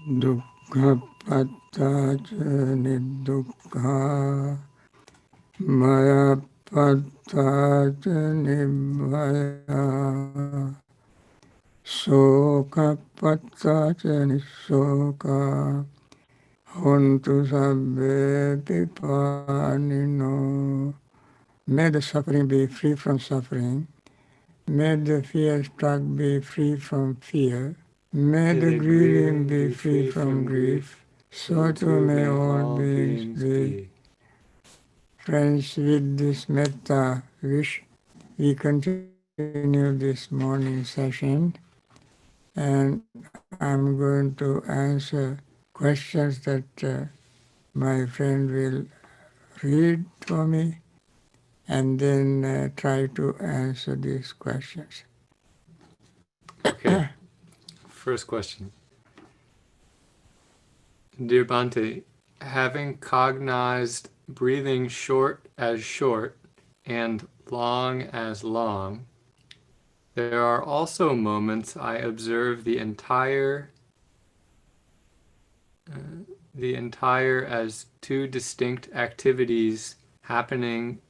Dukkha pattaca nidukkha maya pattaca nibhaya soka pattaca nisoka hontu sabbe pipanino. May the suffering be free from suffering. May the fear struck be free from fear. May the grieving be free from grief. So too may all beings be. Friends, with this metta wish, we continue this morning session, and I'm going to answer questions that my friend will read for me, and then try to answer these questions. Okay. First question. Dear Bhante, having cognized breathing short and long as long, there are also moments I observe the entire as two distinct activities happening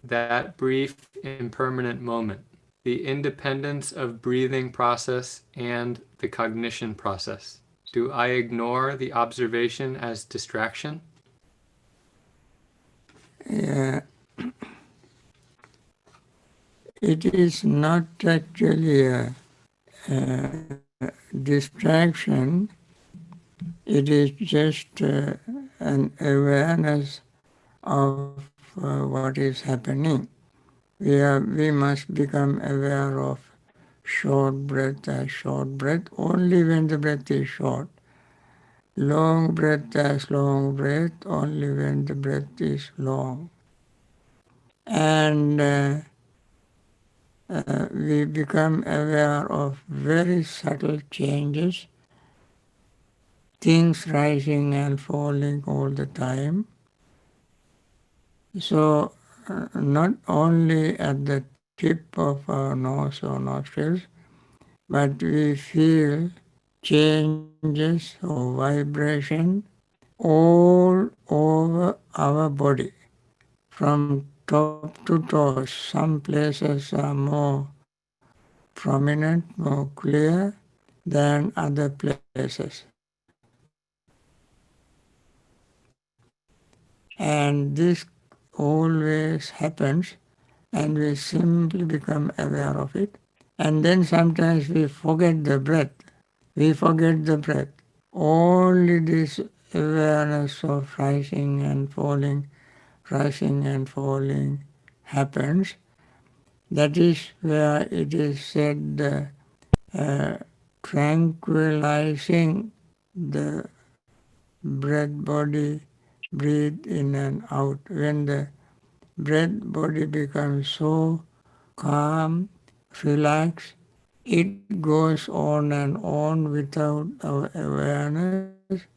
that brief impermanent moment, the independence of breathing process and the cognition process. Do I ignore the observation as distraction? Yeah, it is not actually a distraction, it is just an awareness of what is happening. We must become aware of short breath as short breath only when the breath is short. Long breath as long breath only when the breath is long. And we become aware of very subtle changes, things rising and falling all the time. So not only at the tip of our nose or nostrils, but we feel changes or vibration all over our body, from top to toe. Some places are more prominent, more clear than other places. And this always happens, and we simply become aware of it. And then sometimes we forget the breath. We forget the breath. Only this awareness of rising and falling happens. That is where it is said tranquilizing the breath body, breathe in and out. When the breath body becomes so calm, relaxed, it goes on and on without our awareness,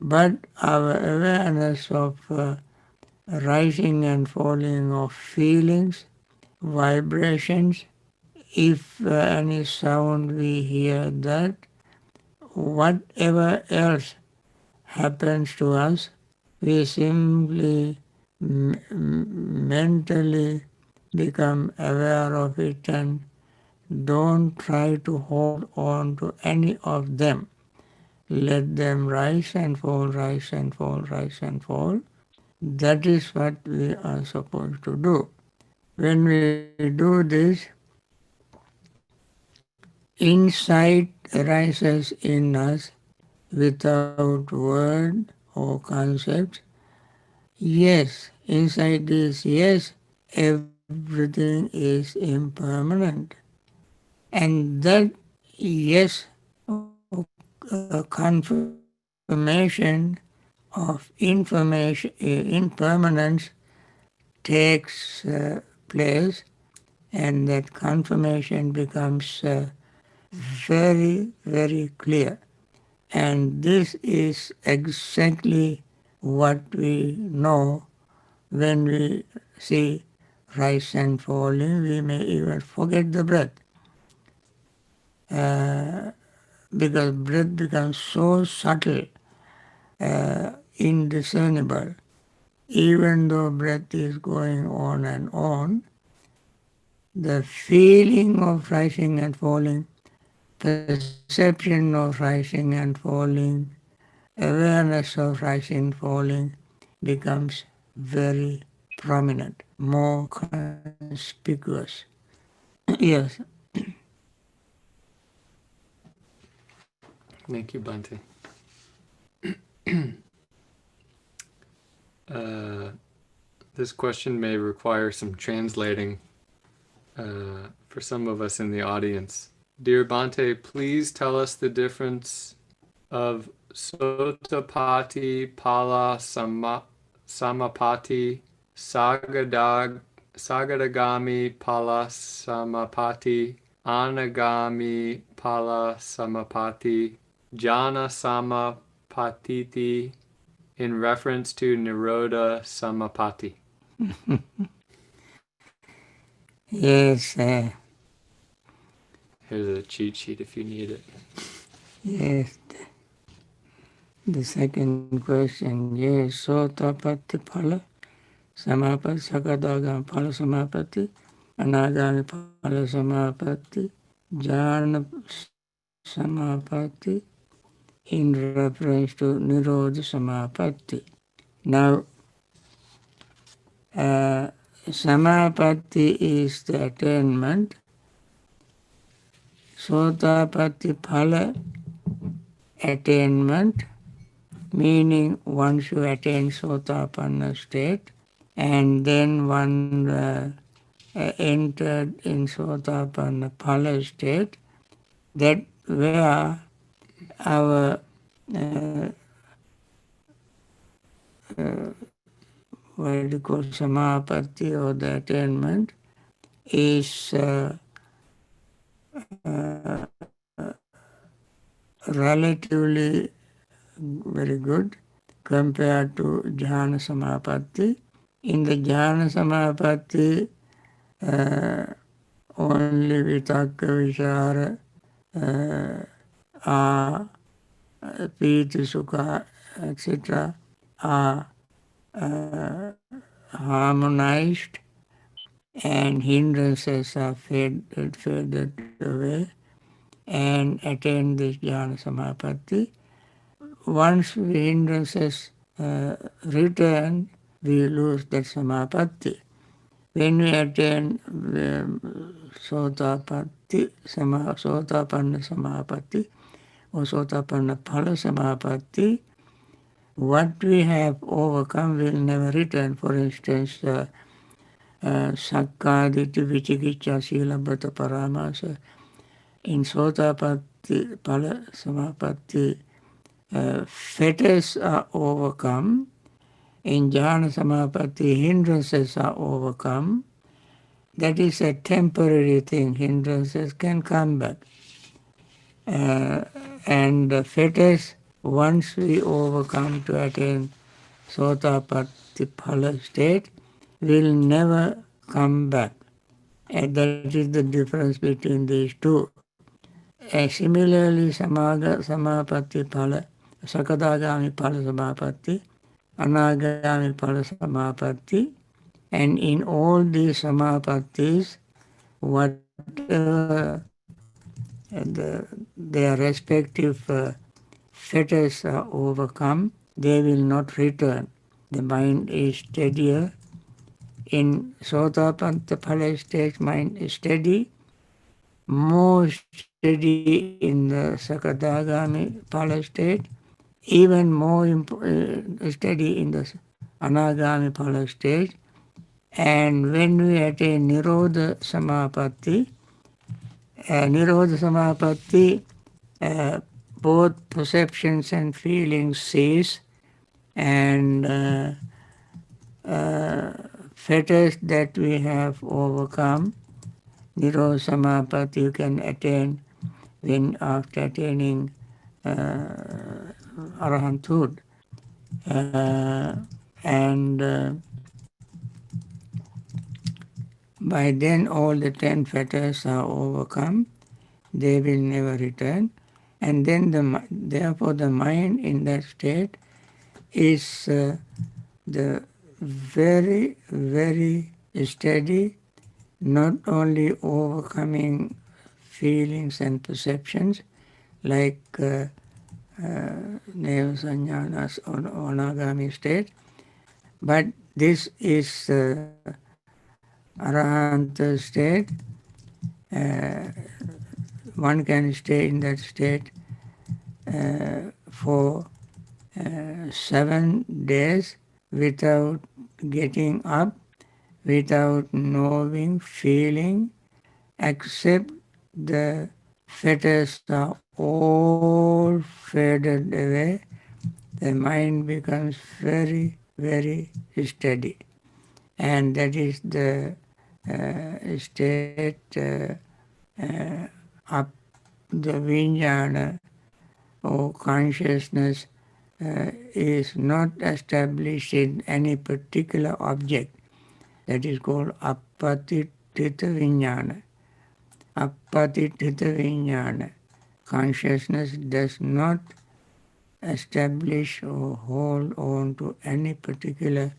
but our awareness of rising and falling of feelings, vibrations, if any sound we hear that, whatever else happens to us, we simply mentally become aware of it and don't try to hold on to any of them. Let them rise and fall, rise and fall, rise and fall. That is what we are supposed to do. When we do this, insight arises in us without word or concept. Yes, insight is yes, everything is impermanent. And that yes confirmation of impermanence takes place, and that confirmation becomes very, very clear. And this is exactly what we know when we see rise and falling. We may even forget the breath. because breath becomes so subtle, indiscernible. Even though breath is going on and on, the feeling of rising and falling, perception of rising and falling, awareness of rising and falling becomes very prominent, more conspicuous. Yes. Thank you, Bhante. This question may require some translating for some of us in the audience. Dear Bhante, please tell us the difference of Sotapati, Pala, Samapati, Sagadagami, Pala, Samapati, Anagami, Pala, Samapati, Jhana Samapatiti, in reference to Nirodha Samapati. Yes, Here's a cheat sheet if you need it. yes. The second question, yes, Sotapatti Phala, Samapati, Sakadagam Phala Samapati, Anagami Phala Samapati, Jhana Samapati, in reference to Nirodha Samapati. Now, Samapati is the attainment. Sotapatti Phala, attainment, meaning once you attain Sotapanna state, and then one entered in Sotapanna Phala state, that where our what you call samapatti or the attainment is relatively very good compared to jhana samapatti. In the jhana samapatti, only vitakka vichara are piti sukha, etc. are harmonized and hindrances are faded away and attain this jhana samapatti. Once the hindrances return, we lose that samapatti. When we attain sotapanna samapatti or sotapanna phala samapatti, what we have overcome will never return. For instance, sakkaditi vichikicha silabhata paramasa. In sotapatti phala samapatti, fetters are overcome. In jhana samapatti, hindrances are overcome. That is a temporary thing. Hindrances can come back. And the fetters, once we overcome to attain Sotapatti Phala state, will never come back. And that is the difference between these two. Similarly, Samapatti Phala, Sakadagami Phala Samapatti, Anagami Phala Samapatti, and in all these Samapattis, whatever their respective fetters are overcome, they will not return. The mind is steadier. In Sotapanna Phala stage, mind is steady, more steady in the Sakadagami Phala state, even more steady in the Anagami Phala stage. And when we attain Nirodha Samapatti, Nirodha Samapatti, both perceptions and feelings cease, and fetters that we have overcome, Nirodha Samapatti you can attain when after attaining Arahanthood. And by then all the 10 fetters are overcome. They will never return. And then therefore the mind in that state is the very, very steady, not only overcoming feelings and perceptions like Neva Sanjana's Anagami state, but this is Arahanta state. Uh, one can stay in that state for 7 days without getting up, without knowing, feeling, except the fetters are all faded away. The mind becomes very, very steady. And that is the state up the vijnana or consciousness is not established in any particular object. That is called apatitita vijnana. Apatitita vijnana. Consciousness does not establish or hold on to any particular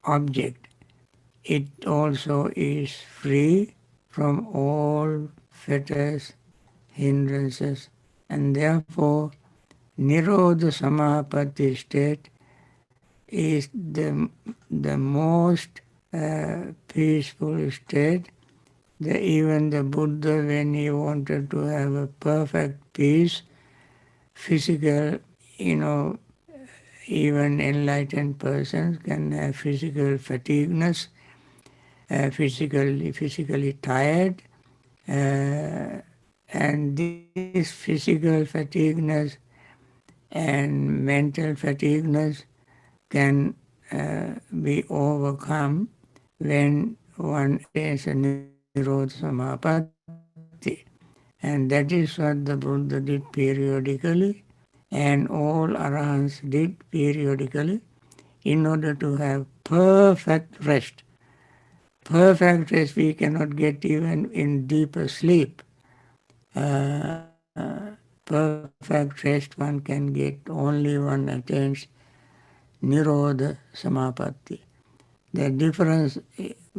object. It also is free from all fetters, hindrances, and therefore Nirodha Samapatti state is the most peaceful state. Even the Buddha, when he wanted to have a perfect peace, physical, even enlightened persons can have physical fatigueness, physically tired, and this physical fatigueness and mental fatigueness can be overcome when one attains a Nirodha Samapatti. And that is what the Buddha did periodically, and all Arahants did periodically, in order to have perfect rest. Perfect rest we cannot get even in deeper sleep. Perfect rest one can get only one attains Nirodha Samapatti. The difference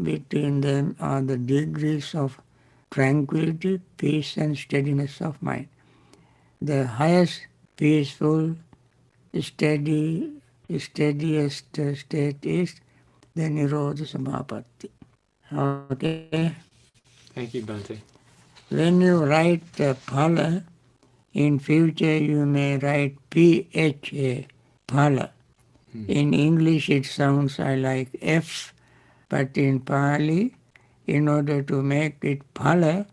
between them are the degrees of tranquility, peace and steadiness of mind. The highest peaceful, steadiest state is the Nirodha Samapatti. Okay? Thank you, Bhante. When you write phala, in future you may write PHA, phala. In English it sounds like F, but in Pali, in order to make it phala,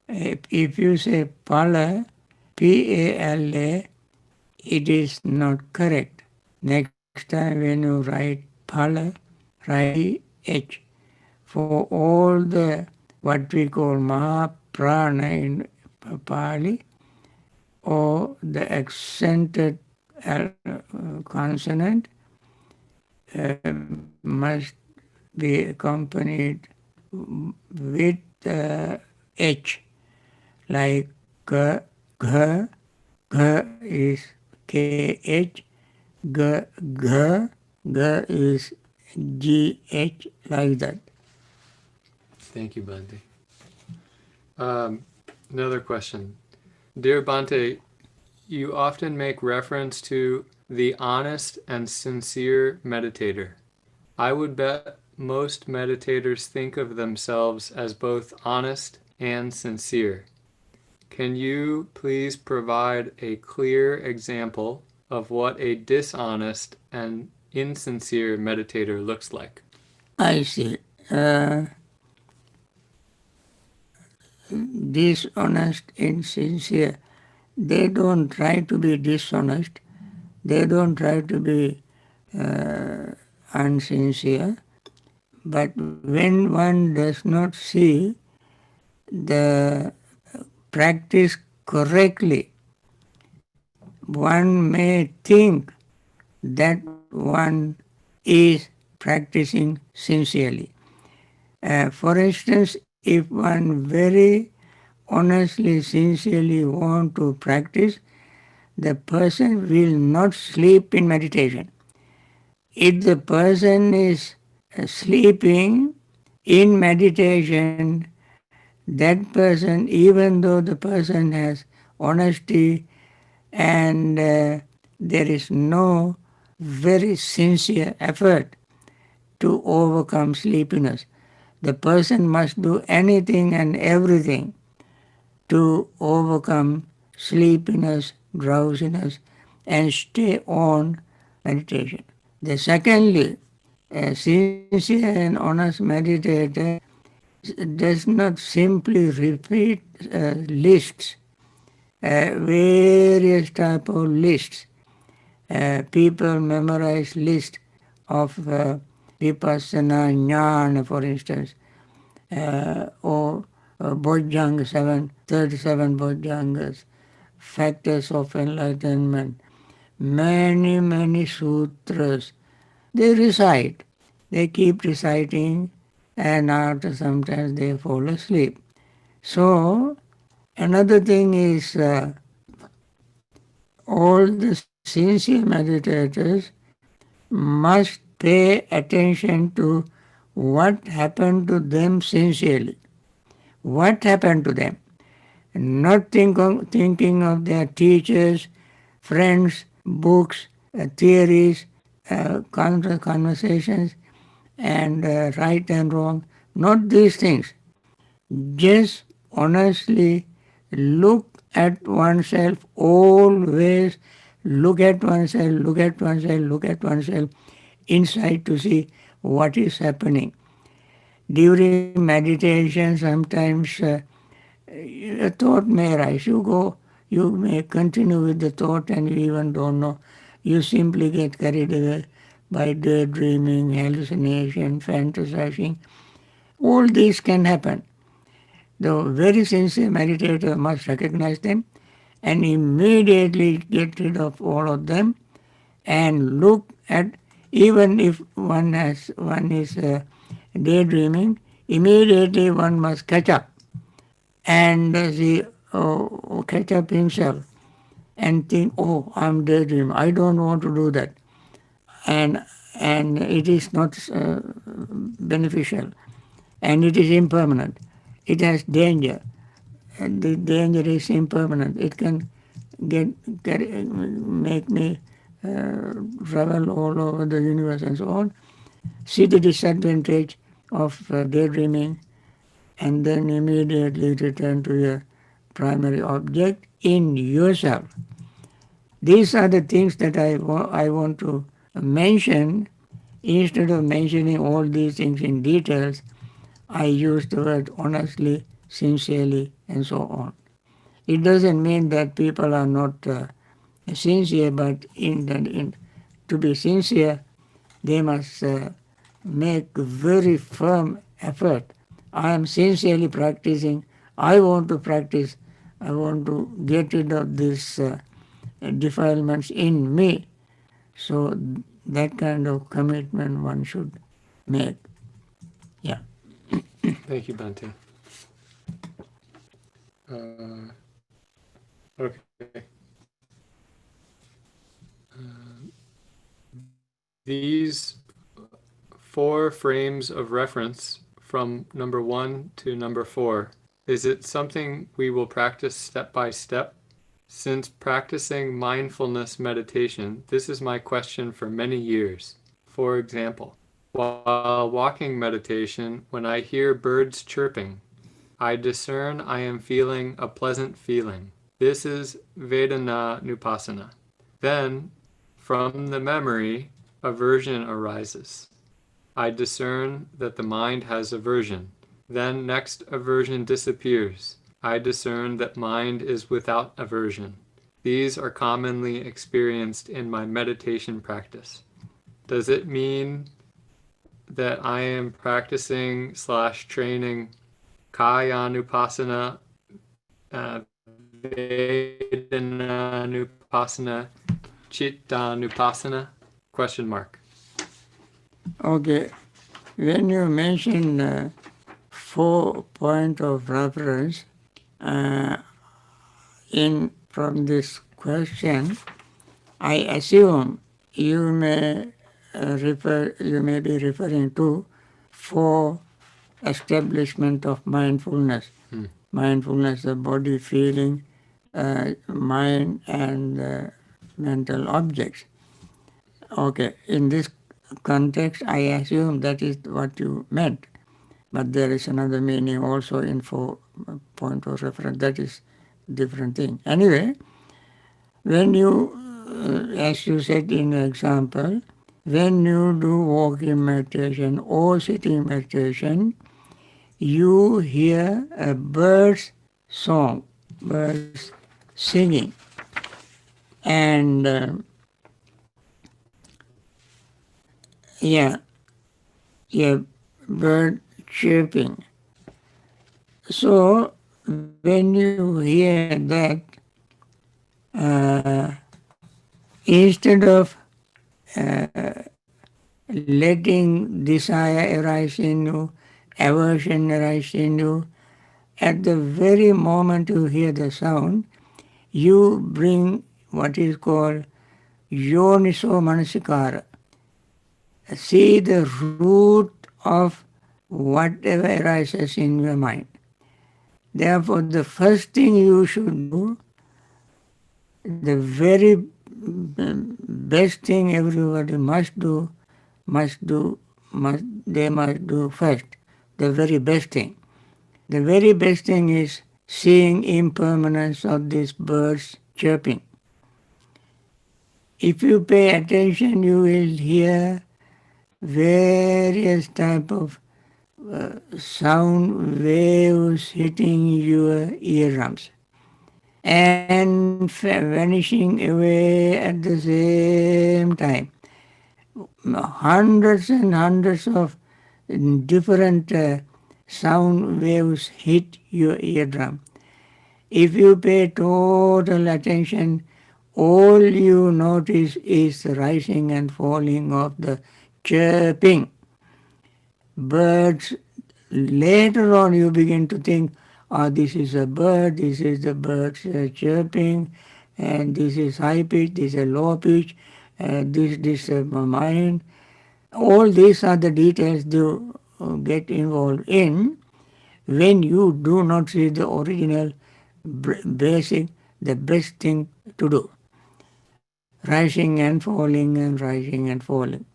if you say phala, Pala, it is not correct. Next time when you write phala, write PH. For all the what we call Mahaprana in Pali, or the accented consonant must be accompanied with H, like G, G, G is KH, G, G, G is GH, like that. Thank you, Bhante. Another question. Dear Bhante, you often make reference to the honest and sincere meditator. I would bet most meditators think of themselves as both honest and sincere. Can you please provide a clear example of what a dishonest and insincere meditator looks like? I see. Dishonest, insincere. They don't try to be dishonest. They don't try to be unsincere. But when one does not see the practice correctly, one may think that one is practicing sincerely. For instance, if one very honestly, sincerely want to practice, the person will not sleep in meditation. If the person is sleeping in meditation, that person, even though the person has honesty and there is no very sincere effort to overcome sleepiness, the person must do anything and everything to overcome sleepiness, drowsiness, and stay on meditation. The secondly, a sincere and honest meditator does not simply repeat lists, various type of lists. People memorize lists of vipassana jnana, for instance, or Bojjhanga 37 Bojjhangas, factors of enlightenment, many sutras. They recite. They keep reciting, and after sometimes they fall asleep. So, another thing is all the sincere meditators must pay attention to what happened to them sincerely. What happened to them? Not thinking of their teachers, friends, books, theories, conversations, and right and wrong. Not these things. Just honestly look at oneself, always look at oneself, look at oneself, look at oneself inside to see what is happening. During meditation, sometimes a thought may arise. You may continue with the thought and you even don't know. You simply get carried away by daydreaming, hallucination, fantasizing. All these can happen. The very sincere meditator must recognize them and immediately get rid of all of them and look at, even if one is daydreaming, immediately one must catch up and see, catch up himself and think, oh, I'm daydreaming. I don't want to do that, and it is not beneficial, and it is impermanent. It has danger. And the danger is impermanent. It can make me travel all over the universe and so on. See the disadvantage of daydreaming and then immediately return to your primary object in yourself. These are the things that I want to mention. Instead of mentioning all these things in details, I use the word honestly, sincerely, and so on. It doesn't mean that people are not sincere, but to be sincere, they must make very firm effort. I am sincerely practicing. I want to practice. I want to get rid of these defilements in me. So that kind of commitment one should make. Yeah. Thank you, Bhante. Okay. These 4 frames of reference from number 1 to number 4, is it something we will practice step by step? Since practicing mindfulness meditation, this is my question for many years. For example, while walking meditation, when I hear birds chirping, I discern I am feeling a pleasant feeling. This is Vedana-nupassana. Then, from the memory, aversion arises. I discern that the mind has aversion. Then next aversion disappears. I discern that mind is without aversion. These are commonly experienced in my meditation practice. Does it mean that I am practicing / training Kaya-nupassana, Vedana-nupassana, Chitta-nupassana? Question mark. Okay. When you mention 4 points of reference in from this question, I assume you may be referring to for establishment of mindfulness. Mindfulness of body, feeling, mind, and mental objects. Okay, in this context, I assume that is what you meant. But there is another meaning also in for point of reference. That is different thing. Anyway, when you, as you said in the example, when you do walking meditation or sitting meditation, you hear a bird's song, birds singing, and yeah, yeah, bird chirping. So when you hear that, instead of letting desire arise in you, aversion arise in you, at the very moment you hear the sound, you bring what is called yoniso manasikara. See the root of whatever arises in your mind. Therefore, the first thing you should do, the very best thing everybody they must do first, the very best thing. The very best thing is seeing impermanence of these birds chirping. If you pay attention, you will hear various type of sound waves hitting your eardrums and vanishing away at the same time. Hundreds and hundreds of different sound waves hit your eardrum. If you pay total attention, all you notice is the rising and falling of the chirping. Birds, later on you begin to think, oh, this is a bird, this is the bird chirping, and this is high pitch, this is low pitch, this mind. All these are the details you get involved in when you do not see the original basic, the best thing to do. Rising and falling and rising and falling.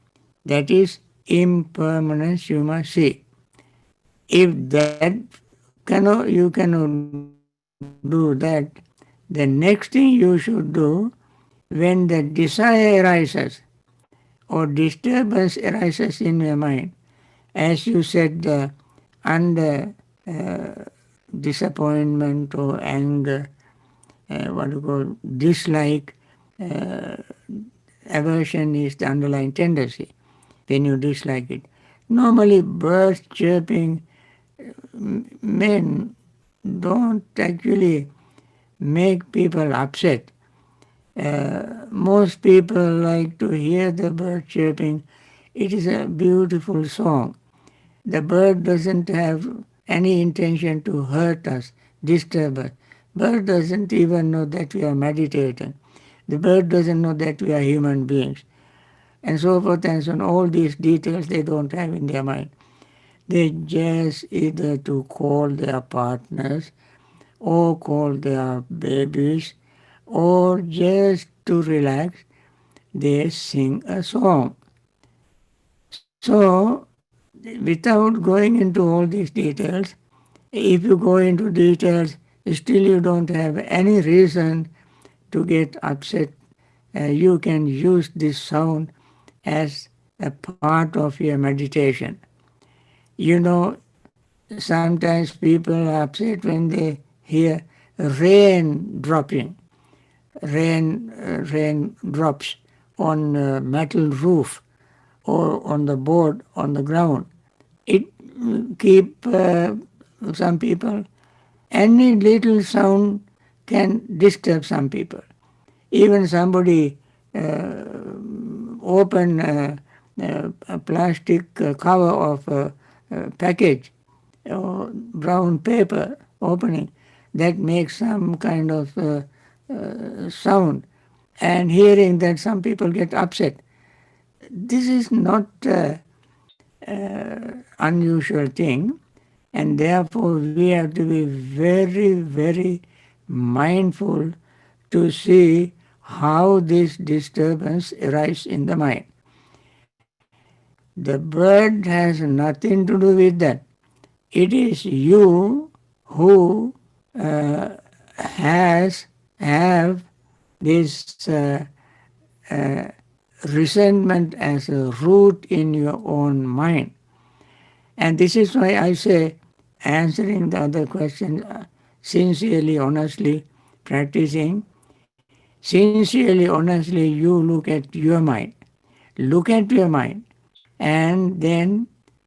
That is impermanence you must see. If you cannot do that, the next thing you should do when the desire arises or disturbance arises in your mind, as you said, under disappointment or anger, what you call dislike, uh, aversion is the underlying tendency when you dislike it. Normally, birds chirping men don't actually make people upset. Most people like to hear the bird chirping. It is a beautiful song. The bird doesn't have any intention to hurt us, disturb us. Bird doesn't even know that we are meditating. The bird doesn't know that we are human beings. And so forth and so on. All these details they don't have in their mind. They just either to call their partners or call their babies or just to relax, they sing a song. So, without going into all these details, if you go into details, still you don't have any reason to get upset. You can use this sound as a part of your meditation. You know, sometimes people are upset when they hear rain dropping, rain drops on a metal roof or on the board on the ground. It keep some people. Any little sound can disturb some people. Even somebody open a plastic cover of a package or brown paper opening, that makes some kind of sound, and hearing that some people get upset. This is not unusual thing, and therefore we have to be very, very mindful to see how this disturbance arises in the mind. The bird has nothing to do with that. It is you who have this uh, resentment as a root in your own mind. And this is why I say, answering the other question, sincerely, honestly, practicing, sincerely, honestly, you look at your mind. Look at your mind and then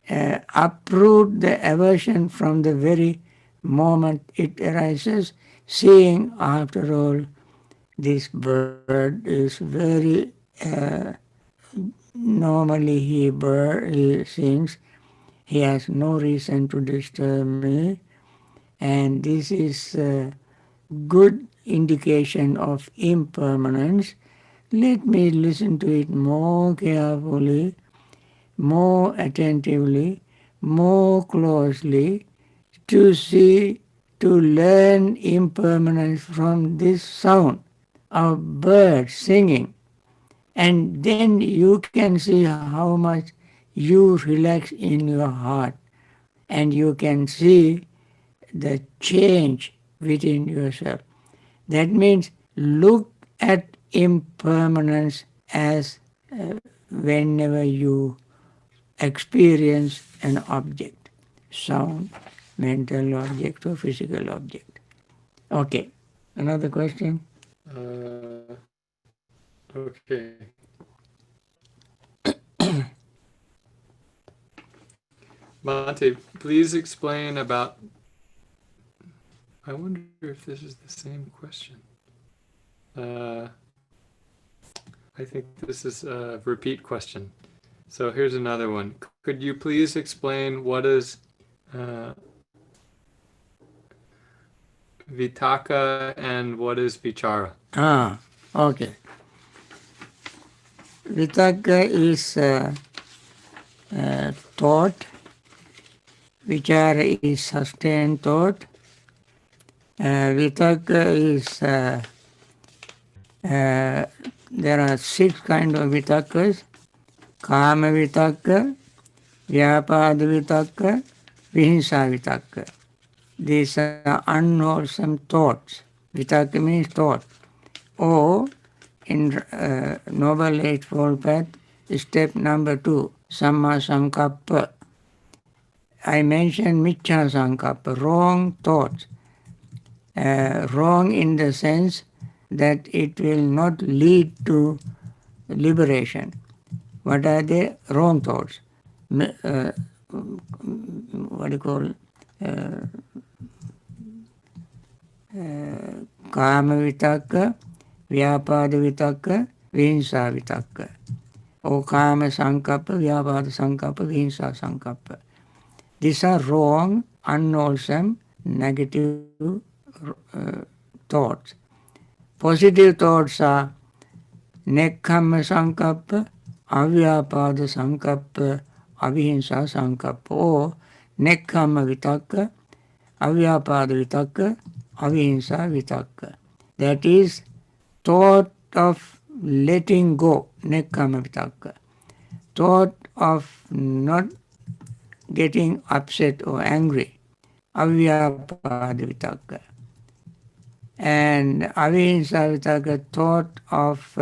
uproot the aversion from the very moment it arises, seeing, after all, this bird is very normally he sings. He has no reason to disturb me, and this is a good indication of impermanence. Let me listen to it more carefully, more attentively, more closely, to see, to learn impermanence from this sound of birds singing. And then you can see how much you relax in your heart, and you can see the change within yourself. That means look at impermanence as whenever you experience an object, sound, mental object, or physical object. Okay, another question? Okay. Bhante, please explain about. I wonder if this is the same question. I think this is a repeat question. So here's another one. Could you please explain what is vitaka and what is vichara? Okay. Vitaka is thought, vichara is sustained thought. Vitaka is, there are 6 kinds of vitakas: kama vitaka, vyapada vitaka, vihinsa vitaka. These are unwholesome thoughts. Vitaka means thought. Or, in Noble Eightfold Path, step number 2, samma sankappa. I mentioned miccha sankappa, wrong thoughts. Wrong in the sense that it will not lead to liberation. What are they? Wrong thoughts. What do you call? Kama vitaka, vyapada vitaka, vihinsa vitaka. Or kama sankappa, vyapada sankappa, vihinsa sankappa. These are wrong, unwholesome, negative thoughts. Positive thoughts are nekkhamma sankappa, avyapada sankappa, avihinsa sankappa. Or nekkhamma vitaka, avyapada vitaka, avihinsa vitaka. That is thought of letting go, nekkhamma vitaka. Thought of not getting upset or angry, avyapada vitaka. And avihinsa vitaka, thought of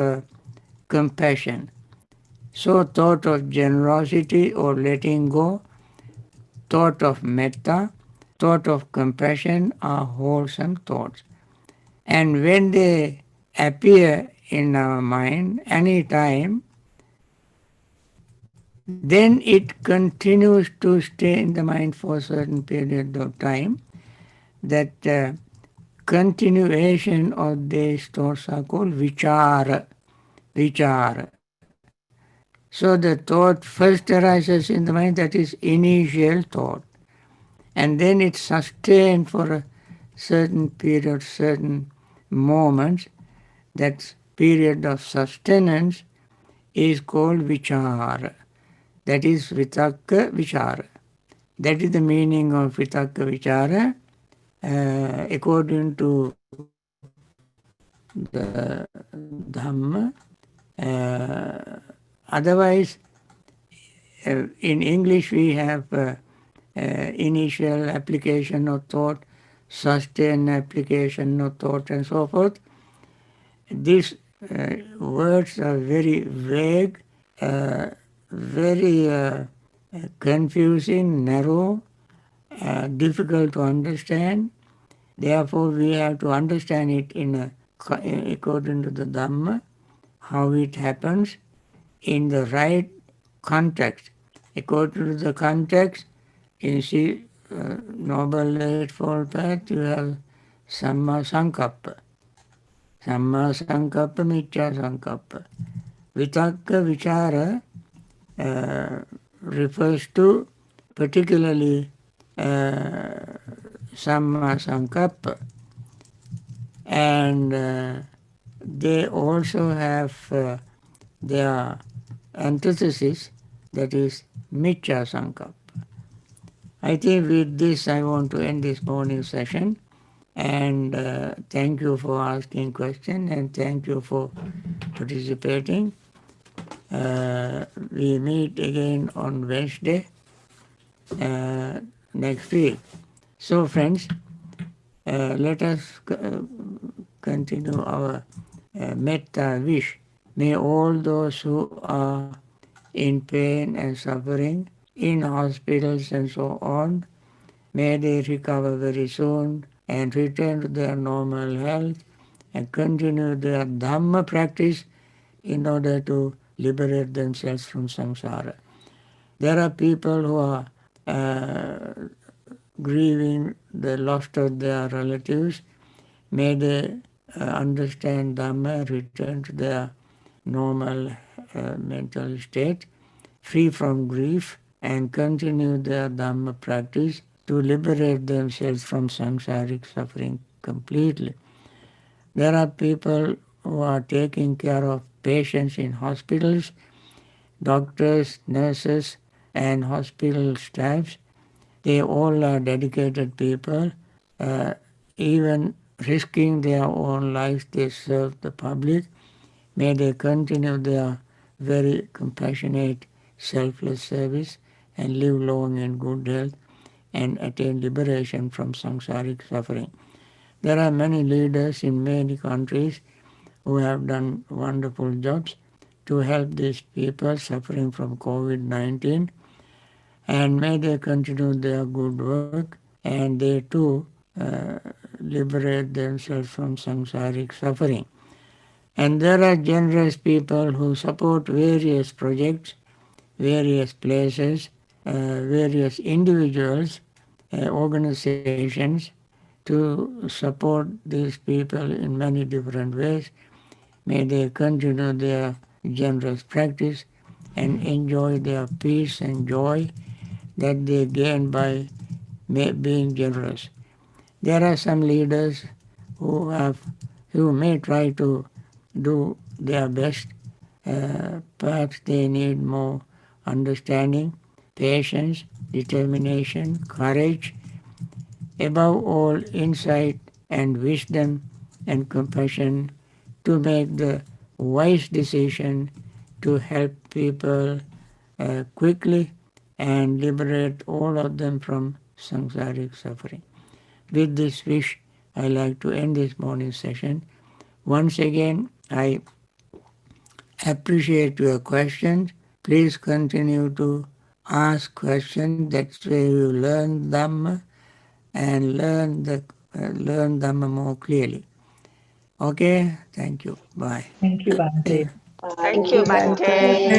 compassion. So thought of generosity or letting go, thought of metta, thought of compassion are wholesome thoughts. And when they appear in our mind any time, then it continues to stay in the mind for a certain period of time. That continuation of these thoughts are called vichara. Vichara. So the thought first arises in the mind, that is initial thought. And then it's sustained for a certain period, certain moments, that period of sustenance, is called vichara. That is vitakka vichara. That is the meaning of vitakka vichara according to the Dhamma. Otherwise, in English we have initial application of thought, sustained application of thought, and so forth. These words are very vague, very confusing, narrow, difficult to understand. Therefore, we have to understand it according to the Dhamma, how it happens in the right context. According to the context, in Noble Eightfold Path, you have Samma Sankappa. Samma Sankappa, Micca Sankappa. Vitakka Vichara refers to particularly Samma Sankappa. And they also have their antithesis, that is Micca Sankappa. I think with this I want to end this morning session, and thank you for asking questions and thank you for participating. We meet again on Wednesday next week. So friends, let us continue our metta wish. May all those who are in pain and suffering, in hospitals and so on, may they recover very soon and return to their normal health and continue their Dhamma practice in order to liberate themselves from samsara. There are people who are grieving the loss of their relatives. May they understand Dhamma, return to their normal mental state, free from grief, and continue their Dhamma practice to liberate themselves from samsaric suffering completely. There are people who are taking care of patients in hospitals, doctors, nurses, and hospital staffs. They all are dedicated people. Even risking their own lives, they serve the public. May they continue their very compassionate, selfless service and live long in good health and attain liberation from samsaric suffering. There are many leaders in many countries who have done wonderful jobs to help these people suffering from COVID-19, and may they continue their good work and they too liberate themselves from samsaric suffering. And there are generous people who support various projects, various places, various individuals, organizations to support these people in many different ways. May they continue their generous practice and enjoy their peace and joy that they gain by being generous. There are some leaders who may try to do their best. Perhaps they need more understanding, patience, determination, courage, above all insight and wisdom and compassion to make the wise decision to help people quickly and liberate all of them from samsaric suffering. With this wish, I like to end this morning session. Once again, I appreciate your questions. Please continue to ask questions. That's where you learn Dhamma and learn Dhamma more clearly. Okay, thank you. Bye. Thank you, Bhante. Thank you, Thank you, Bhante. Bhante.